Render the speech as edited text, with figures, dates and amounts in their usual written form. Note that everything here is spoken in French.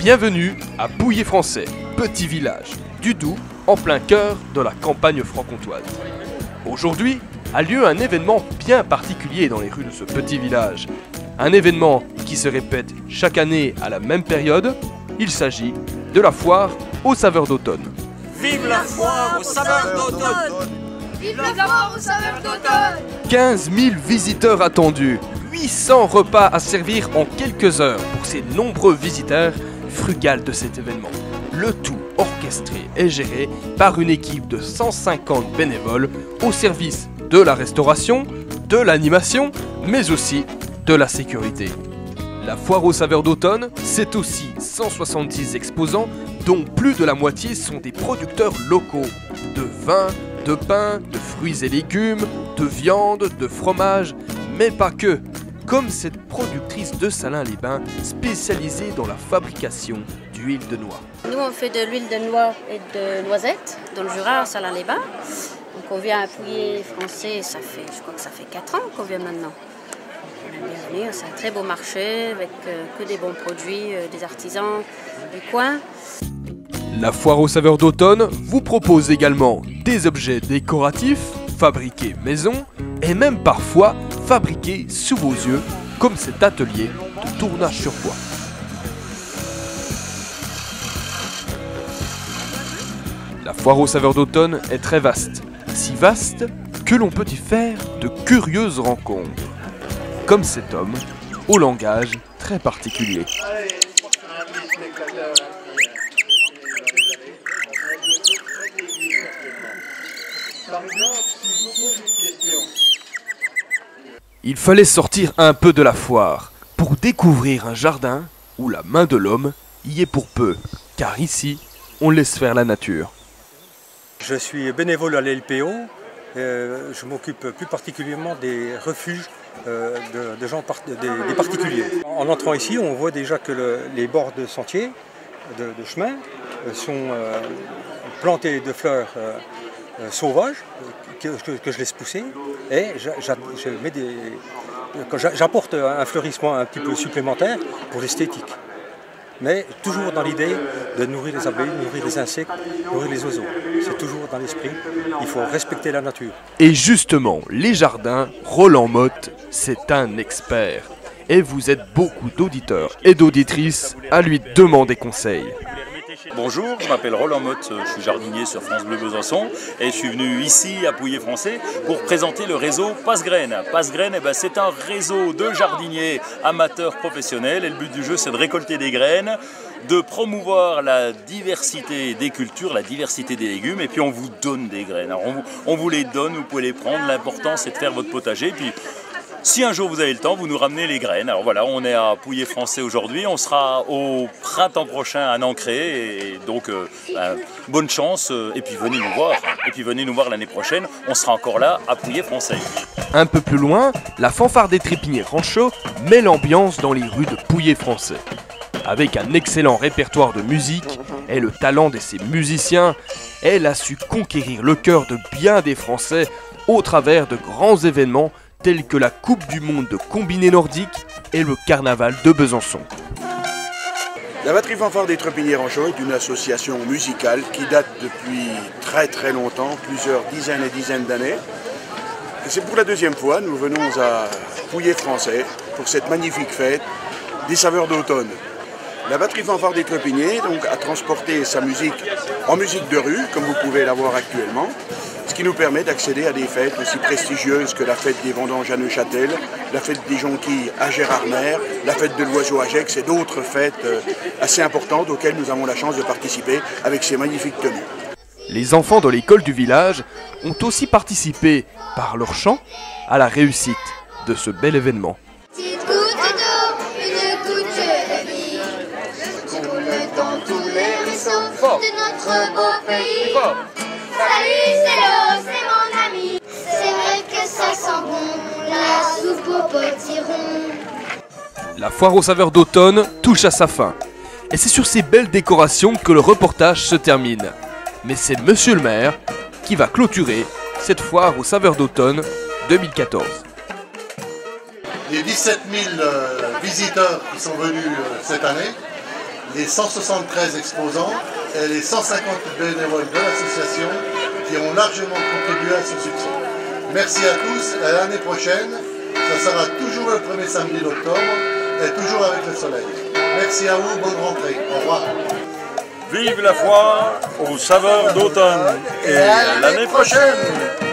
Bienvenue à Pouillé-Français, petit village du Doubs, en plein cœur de la campagne franc-comtoise. Aujourd'hui a lieu un événement bien particulier dans les rues de ce petit village. Un événement qui se répète chaque année à la même période. Il s'agit de la foire aux saveurs d'automne. Vive la foire aux saveurs d'automne! Vive la foire aux saveurs d'automne! 15 000 visiteurs attendus, 800 repas à servir en quelques heures pour ces nombreux visiteurs frugales de cet événement. Le tout orchestré et géré par une équipe de 150 bénévoles au service de la restauration, de l'animation, mais aussi de la sécurité. La foire aux saveurs d'automne, c'est aussi 170 exposants dont plus de la moitié sont des producteurs locaux de vin, de pain, de fruits et légumes, de viande, de fromage, mais pas que, comme cette productrice de Salins-les-Bains spécialisée dans la fabrication d'huile de noix. Nous on fait de l'huile de noix et de noisettes dans le Jura, à Salins-les-Bains. Donc on vient à Pouillé-Français, je crois que ça fait 4 ans qu'on vient maintenant. On aime bien venir, c'est un très beau marché avec que des bons produits, des artisans du coin. La foire aux saveurs d'automne vous propose également des objets décoratifs, fabriqués maison et même parfois fabriqués sous vos yeux, comme cet atelier de tournage sur bois. La foire aux saveurs d'automne est très vaste, si vaste que l'on peut y faire de curieuses rencontres, comme cet homme au langage très particulier. Il fallait sortir un peu de la foire pour découvrir un jardin où la main de l'homme y est pour peu, car ici, on laisse faire la nature. Je suis bénévole à l'LPO, je m'occupe plus particulièrement des refuges des particuliers. En entrant ici, on voit déjà que les bords de sentiers, de chemin, sont plantés de fleurs sauvages que je laisse pousser et j'apporte un fleurissement un petit peu supplémentaire pour l'esthétique. Mais toujours dans l'idée de nourrir les abeilles, nourrir les insectes, nourrir les oiseaux. C'est toujours dans l'esprit, il faut respecter la nature. Et justement, les jardins, Roland Motte, c'est un expert. Et vous êtes beaucoup d'auditeurs et d'auditrices à lui demander conseil. Bonjour, je m'appelle Roland Motte, je suis jardinier sur France Bleu Besançon et je suis venu ici à Pouillé-Français pour présenter le réseau Passe-Graines. Passe-Graines, c'est un réseau de jardiniers amateurs professionnels et le but du jeu c'est de récolter des graines, de promouvoir la diversité des cultures, la diversité des légumes et puis on vous donne des graines. Alors on vous les donne, vous pouvez les prendre, l'important c'est de faire votre potager. Puis, si un jour vous avez le temps, vous nous ramenez les graines. Alors voilà, on est à Pouillé-Français aujourd'hui, on sera au printemps prochain à Nancré, et donc bonne chance, et puis venez nous voir. Et puis venez nous voir l'année prochaine, on sera encore là à Pouillé-Français. Un peu plus loin, la fanfare des Trépiniers Rancho met l'ambiance dans les rues de Pouillé-Français. Avec un excellent répertoire de musique et le talent de ses musiciens, elle a su conquérir le cœur de bien des Français au travers de grands événements tels que la Coupe du Monde de combiné nordique et le Carnaval de Besançon. La batterie fanfare des Trépiniers Rancho est une association musicale qui date depuis très longtemps, plusieurs dizaines et dizaines d'années. Et c'est pour la deuxième fois, nous venons à Pouillé-Français pour cette magnifique fête des saveurs d'automne. La batterie fanfare des Trépiniers donc, a transporté sa musique en musique de rue, comme vous pouvez la voir actuellement, ce qui nous permet d'accéder à des fêtes aussi prestigieuses que la fête des vendanges à Neuchâtel, la fête des jonquilles à Gérardmer, la fête de l'oiseau à Gex et d'autres fêtes assez importantes auxquelles nous avons la chance de participer avec ces magnifiques tenues. Les enfants de l'école du village ont aussi participé, par leur chant, à la réussite de ce bel événement. Petite goutte d'eau, une goutte de vie, coule dans tous les ruisseaux de notre beau pays. Salut, c'est l'eau, c'est mon ami. C'est vrai que ça sent bon, la soupe au potiron. La foire aux saveurs d'automne touche à sa fin. Et c'est sur ces belles décorations que le reportage se termine. Mais c'est Monsieur le maire qui va clôturer cette foire aux saveurs d'automne 2014. Les 17 000 visiteurs qui sont venus cette année les 173 exposants et les 150 bénévoles de l'association qui ont largement contribué à ce succès. Merci à tous, à l'année prochaine. Ça sera toujours le premier samedi d'octobre et toujours avec le soleil. Merci à vous, bonne rentrée. Au revoir. Vive la foire aux saveurs d'automne et à l'année prochaine.